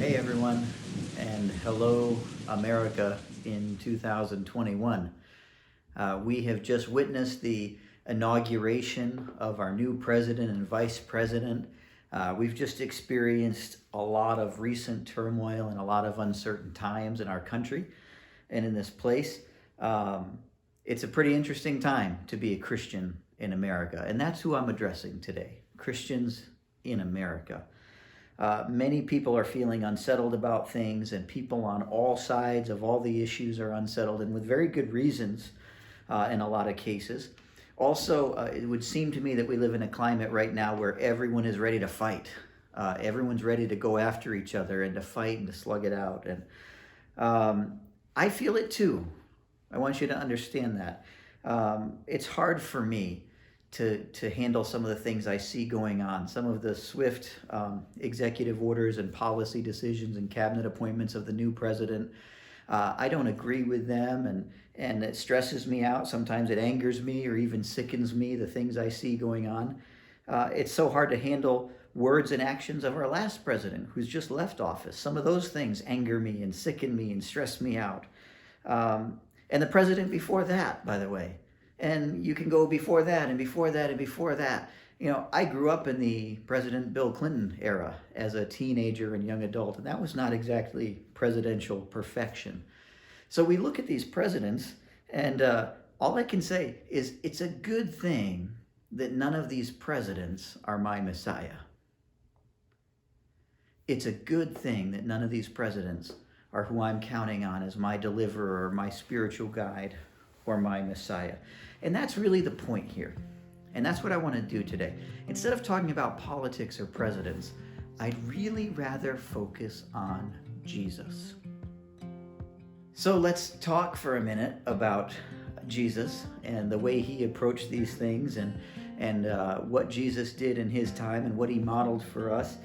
Hey everyone, and hello America in 2021. We have just witnessed the inauguration of our new president and vice president. We've just experienced a lot of recent turmoil and a lot of uncertain times in our country and in this place. It's a pretty interesting time to be a Christian in America, and that's who I'm addressing today, Christians in America. Many people are feeling unsettled about things, and people on all sides of all the issues are unsettled, and with very good reasons in a lot of cases. Also, it would seem to me that we live in a climate right now where everyone is ready to fight. Everyone's ready to go after each other and to fight and to slug it out. And I feel it too. I want you to understand that. It's hard for me to handle some of the things I see going on, some of the swift executive orders and policy decisions and cabinet appointments of the new president. I don't agree with them, and it stresses me out. Sometimes it angers me or even sickens me, the things I see going on. It's so hard to handle words and actions of our last president who's just left office. Some of those things anger me and sicken me and stress me out. And the president before that, by the way. And you can go before that and before that and before that. You know, I grew up in the President Bill Clinton era as a teenager and young adult, and that was not exactly presidential perfection. So we look at these presidents, and all I can say is it's a good thing that none of these presidents are my Messiah. It's a good thing that none of these presidents are who I'm counting on as my deliverer or my spiritual guide or my Messiah. And that's really the point here. And that's what I want to do today. Instead of talking about politics or presidents, I'd really rather focus on Jesus. So let's talk for a minute about Jesus and the way he approached these things and what Jesus did in his time and what he modeled for us.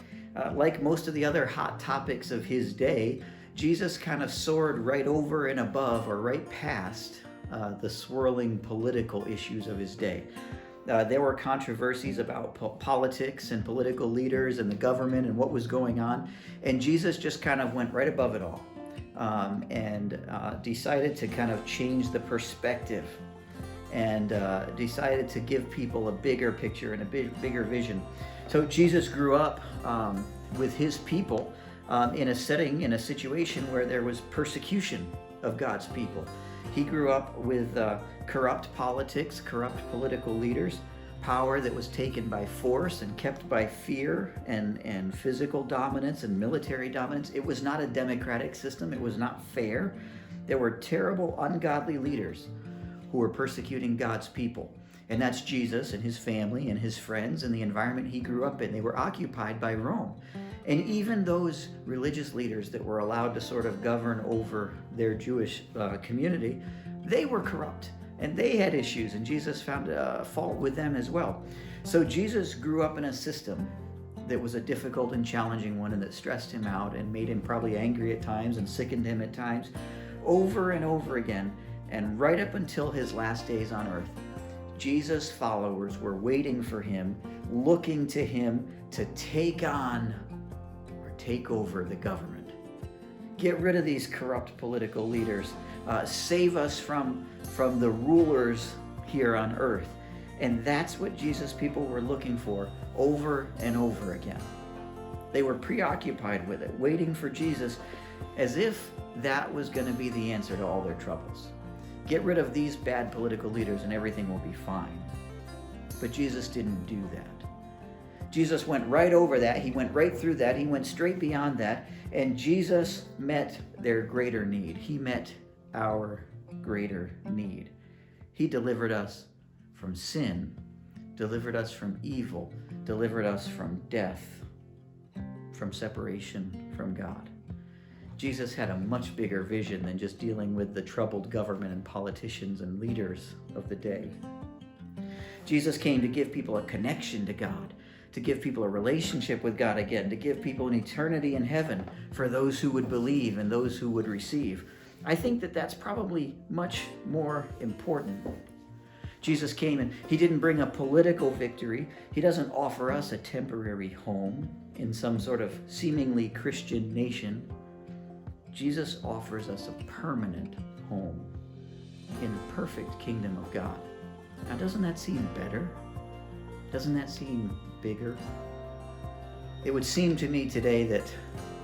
Like most of the other hot topics of his day, Jesus kind of soared right over and above or right past the swirling political issues of his day. There were controversies about politics and political leaders and the government and what was going on, and Jesus just kind of went right above it all and decided to kind of change the perspective and decided to give people a bigger picture and a bigger vision. So Jesus grew up with his people in a setting, in a situation where there was persecution of God's people. He grew up with corrupt politics, corrupt political leaders, power that was taken by force and kept by fear and physical dominance and military dominance. It was not a democratic system. It was not fair. There were terrible, ungodly leaders who were persecuting God's people. And that's Jesus and his family and his friends and the environment he grew up in. They were occupied by Rome. And even those religious leaders that were allowed to sort of govern over their Jewish community, they were corrupt and they had issues, and Jesus found fault with them as well. So Jesus grew up in a system that was a difficult and challenging one and that stressed him out and made him probably angry at times and sickened him at times over and over again. And right up until his last days on earth, Jesus' followers were waiting for him, looking to him to take on or take over the government. Get rid of these corrupt political leaders. Save us from the rulers here on earth. And that's what Jesus' people were looking for over and over again. They were preoccupied with it, waiting for Jesus as if that was going to be the answer to all their troubles. Get rid of these bad political leaders and everything will be fine. But Jesus didn't do that. Jesus went right over that. He went right through that. He went straight beyond that. And Jesus met their greater need. He met our greater need. He delivered us from sin, delivered us from evil, delivered us from death, from separation from God. Jesus had a much bigger vision than just dealing with the troubled government and politicians and leaders of the day. Jesus came to give people a connection to God, to give people a relationship with God again, to give people an eternity in heaven for those who would believe and those who would receive. I think that that's probably much more important. Jesus came and he didn't bring a political victory. He doesn't offer us a temporary home in some sort of seemingly Christian nation. Jesus offers us a permanent home in the perfect kingdom of God. Now, doesn't that seem better? Doesn't that seem bigger? It would seem to me today that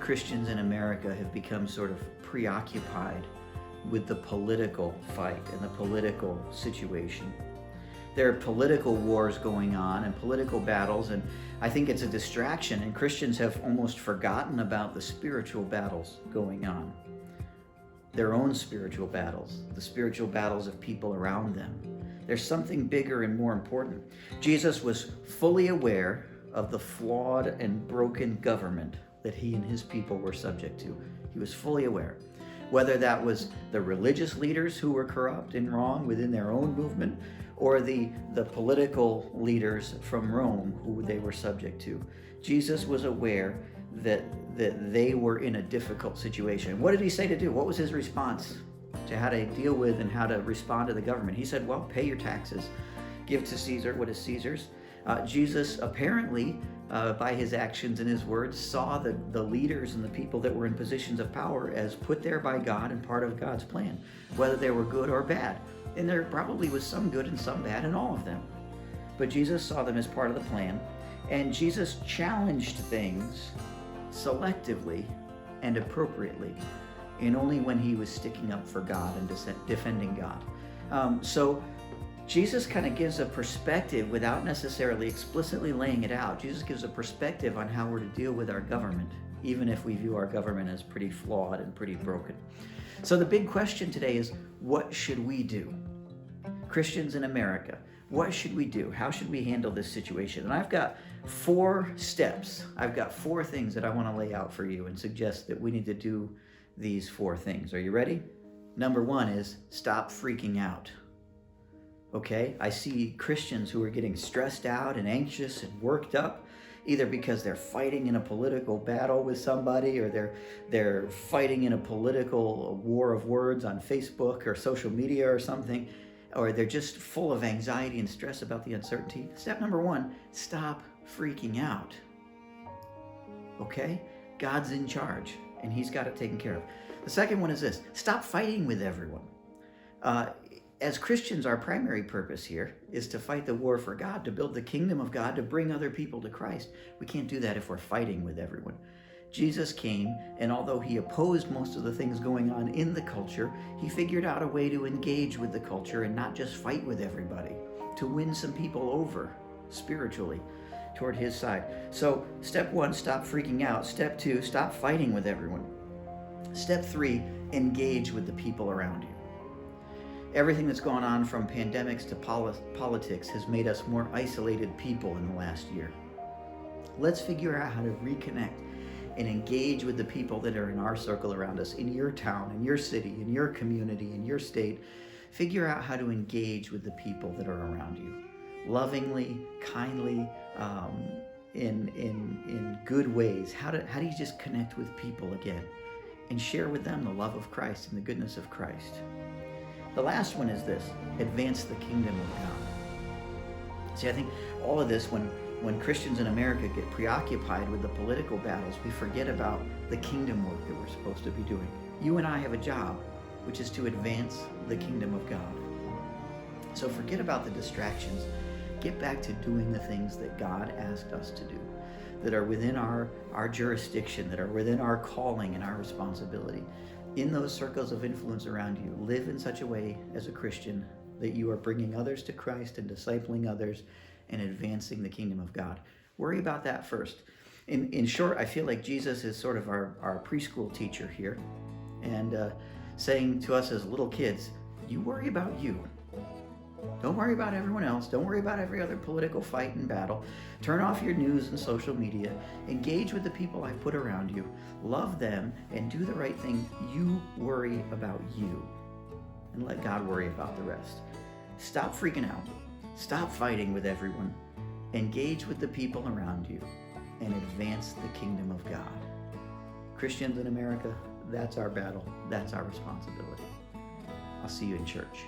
Christians in America have become sort of preoccupied with the political fight and the political situation. There are political wars going on and political battles, and I think it's a distraction, and Christians have almost forgotten about the spiritual battles going on. Their own spiritual battles, the spiritual battles of people around them. There's something bigger and more important. Jesus was fully aware of the flawed and broken government that he and his people were subject to. He was fully aware. Whether that was the religious leaders who were corrupt and wrong within their own movement, or the political leaders from Rome who they were subject to. Jesus was aware that they were in a difficult situation. What did he say to do? What was his response to how to deal with and how to respond to the government? He said, well, pay your taxes. Give to Caesar what is Caesar's. Jesus apparently, by his actions and his words, saw the leaders and the people that were in positions of power as put there by God and part of God's plan, whether they were good or bad. And there probably was some good and some bad in all of them. But Jesus saw them as part of the plan, and Jesus challenged things selectively and appropriately, and only when he was sticking up for God and defending God. So Jesus kind of gives a perspective without necessarily explicitly laying it out. Jesus gives a perspective on how we're to deal with our government, even if we view our government as pretty flawed and pretty broken. So the big question today is, what should we do? Christians in America, what should we do? How should we handle this situation? And I've got 4 steps. I've got 4 things that I want to lay out for you and suggest that we need to do these 4 things. Are you ready? Number 1 is stop freaking out. Okay? I see Christians who are getting stressed out and anxious and worked up, either because they're fighting in a political battle with somebody, or they're fighting in a political war of words on Facebook or social media or something, or they're just full of anxiety and stress about the uncertainty. Step number 1, stop freaking out. Okay? God's in charge, and he's got it taken care of. The second one is this: stop fighting with everyone. As Christians, our primary purpose here is to fight the war for God, to build the kingdom of God, to bring other people to Christ. We can't do that if we're fighting with everyone. Jesus came, and although he opposed most of the things going on in the culture, he figured out a way to engage with the culture and not just fight with everybody, to win some people over spiritually toward his side. So step 1, stop freaking out. Step 2, stop fighting with everyone. Step 3, engage with the people around you. Everything that's gone on, from pandemics to politics, has made us more isolated people in the last year. Let's figure out how to reconnect and engage with the people that are in our circle around us, in your town, in your city, in your community, in your state. Figure out how to engage with the people that are around you, lovingly, kindly, in good ways. How do you just connect with people again and share with them the love of Christ and the goodness of Christ? The last one is this: advance the kingdom of God. See, I think all of this, when Christians in America get preoccupied with the political battles, we forget about the kingdom work that we're supposed to be doing. You and I have a job, which is to advance the kingdom of God. So forget about the distractions. Get back to doing the things that God asked us to do, that are within our jurisdiction, that are within our calling and our responsibility. In those circles of influence around you, live in such a way as a Christian that you are bringing others to Christ and discipling others and advancing the kingdom of God. Worry about that first. In short, I feel like Jesus is sort of our preschool teacher here, and saying to us as little kids, you worry about you. Don't worry about everyone else. Don't worry about every other political fight and battle. Turn off your news and social media. Engage with the people I've put around you. Love them and do the right thing. You worry about you, and let God worry about the rest. Stop freaking out. Stop fighting with everyone. Engage with the people around you and advance the kingdom of God. Christians in America, that's our battle. That's our responsibility. I'll see you in church.